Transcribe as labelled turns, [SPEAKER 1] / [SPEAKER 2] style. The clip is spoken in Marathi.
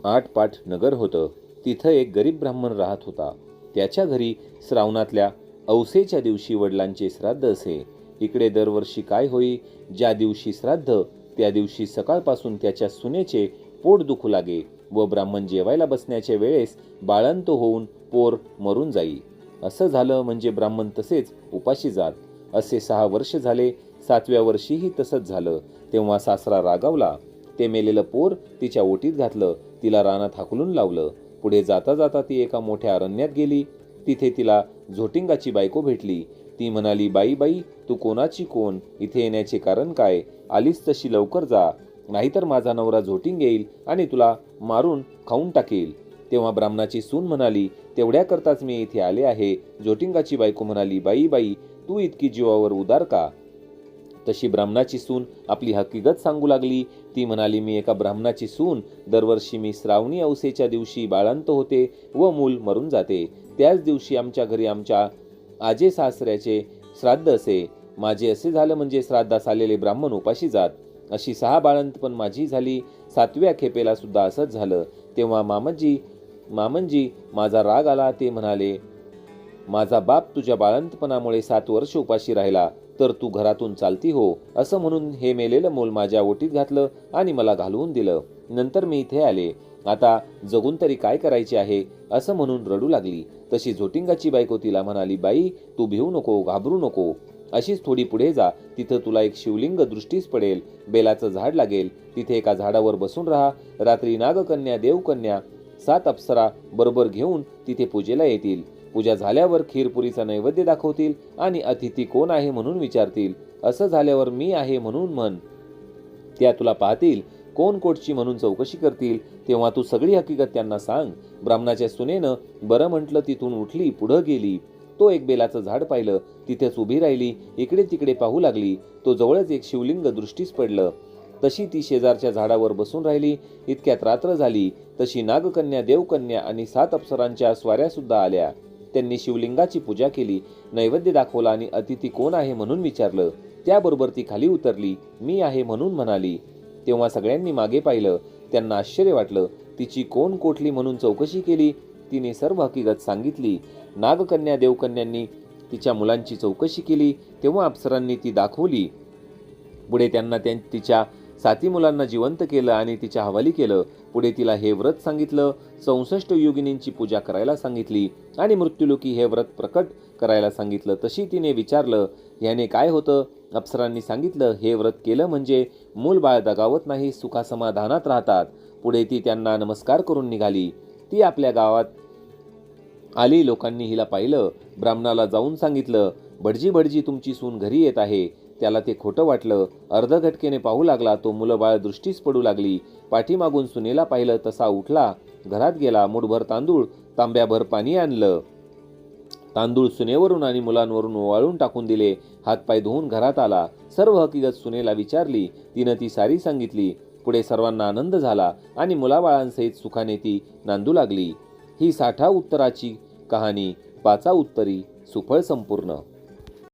[SPEAKER 1] आटपाट नगर होतं. तिथं एक गरीब ब्राह्मण राहत होता. त्याच्या घरी श्रावणातल्या औसेच्या दिवशी वडिलांचे श्राद्ध असे. इकडे दरवर्षी काय होई, ज्या दिवशी श्राद्ध त्या दिवशी सकाळपासून त्याच्या सुनेचे पोट दुखू लागे व ब्राह्मण जेवायला बसण्याच्या वेळेस बाळंत होऊन पोर मरून जाई. असं झालं म्हणजे ब्राह्मण तसेच उपाशी जात. असे 6 वर्ष झाले. 7व्या वर्षीही तसंच झालं. तेव्हा सासरा रागावला. ते मेलेलं पोर तिच्या ओटीत घातलं. तिला रानात हाकलून लावलं. पुढे जाता जाता ती एका मोठ्या अरण्यात गेली. तिथे तिला झोटिंगाची बायको भेटली. ती म्हणाली, बाई बाई, तू कोणाची कोण? इथे येण्याचे कारण काय? आलीस तशी लवकर जा, नाहीतर माझा नवरा झोटिंग येईल आणि तुला मारून खाऊन टाकेल. तेव्हा ब्राह्मणाची सून म्हणाली, तेवढ्या करताच मी इथे आले आहे. झोटिंगाची बायको म्हणाली, बाई बाई, तू इतकी जीवावर उदार का? तशी ब्राह्मणाची सून आपली हकीकत सांगू लागली. ती म्हणाली, मी एका ब्राह्मणाची सून. दरवर्षी मी श्रावणी औसेच्या दिवशी बाळंत होते व मूल मरून जाते. त्याच दिवशी आमच्या घरी आमच्या आजे सासऱ्याचे श्राद्ध असे. माझे असे झालं म्हणजे श्राद्धास आलेले ब्राह्मण उपाशी जात. अशी 6 बाळंत पण माझी झाली. 7व्या खेपेला सुद्धा असंच झालं. तेव्हा मामनजी माझा राग आला. ते म्हणाले, माझा बाप तुझ्या बाळंतपणामुळे 7 वर्ष उपाशी राहिला, तर तू घरातून चालती हो. असं म्हणून हे मेलेलं मूल माझ्या ओटीत घातलं आणि मला घालवून दिलं. नंतर मी इथे आले. आता जगून तरी काय करायचे आहे? असं म्हणून रडू लागली. तशी झोटिंगाची बायको तिला म्हणाली, बाई, तू भिवू नको, घाबरू नको. अशीच थोडी पुढे जा. तिथं तुला एक शिवलिंग दृष्टीस पडेल. बेलाचं झाड लागेल. तिथे एका झाडावर बसून राहा. रात्री नागकन्या, देवकन्या, 7 अप्सरा बरोबर घेऊन तिथे पूजेला येतील. पूजा झाल्यावर खीरपुरीचा नैवेद्य दाखवतील आणि अतिथी कोण आहे म्हणून विचारतील. असं झाल्यावर मी आहे म्हणून म्हण. त्या तुला पाहतील. कोण कोटची म्हणून चौकशी करतील. तेव्हा तू सगळी हकीकत त्यांना सांग. ब्राह्मणाच्या सुनेनं बरं म्हटलं. तिथून उठली, पुढं गेली. तो एक बेलाचं झाड पाहिलं. तिथेच उभी राहिली. इकडे तिकडे पाहू लागली. तो जवळच एक शिवलिंग दृष्टीस पडलं. तशी ती शेजारच्या झाडावर बसून राहिली. इतक्यात रात्र झाली. तशी नागकन्या, देवकन्या आणि 7 अप्सरांच्या स्वाऱ्या सुद्धा आल्या. त्यांनी शिवलिंगाची पूजा केली, नैवेद्य दाखवला आणि अतिथी कोण आहे म्हणून विचारलं. त्याबरोबर ती खाली उतरली. मी आहे म्हणून म्हणाली. तेव्हा सगळ्यांनी मागे पाहिलं. त्यांना आश्चर्य वाटलं. तिची कोण कोठली म्हणून चौकशी केली. तिने सर्व हकीकत सांगितली. नागकन्या, देवकन्यांनी तिच्या मुलांची चौकशी केली. तेव्हा अप्सरांनी ती दाखवली. पुढे त्यांना तिच्या 7 मुलांना जिवंत केलं आणि तिच्या हवाली केलं. पुढे तिला हे व्रत सांगितलं. 64 योगिनींची पूजा करायला सांगितली आणि मृत्युलोकी हे व्रत प्रकट करायला सांगितलं. तशी तिने विचारलं, ह्याने काय होतं? अप्सरांनी सांगितलं, हे व्रत केलं म्हणजे मूल बाळ दगावत नाही, सुखासमाधानात राहतात. पुढे ती त्यांना नमस्कार करून निघाली. ती आपल्या गावात आली. लोकांनी हिला पाहिलं. ब्राह्मणाला जाऊन सांगितलं, भटजी भटजी, तुमची सून घरी येत आहे. त्याला ते खोटं वाटलं. अर्धघटकेने पाहू लागला. तो मुलं बाळ दृष्टीस पडू लागली. पाठीमागून सुनेला पाहिलं. तसा उठला, घरात गेला. मुठभर तांदूळ, तांब्याभर पाणी आणलं. तांदूळ सुनेवरून आणि मुलांवरून ओवाळून टाकून दिले. हातपाय धुवून घरात आला. सर्व हकीकत सुनेला विचारली. तिनं ती सारी सांगितली. पुढे सर्वांना आनंद झाला आणि मुलाबाळांसहित सुखाने ती नांदू लागली. ही 60 उत्तराची कहाणी 5 उत्तरी सुफळ संपूर्ण.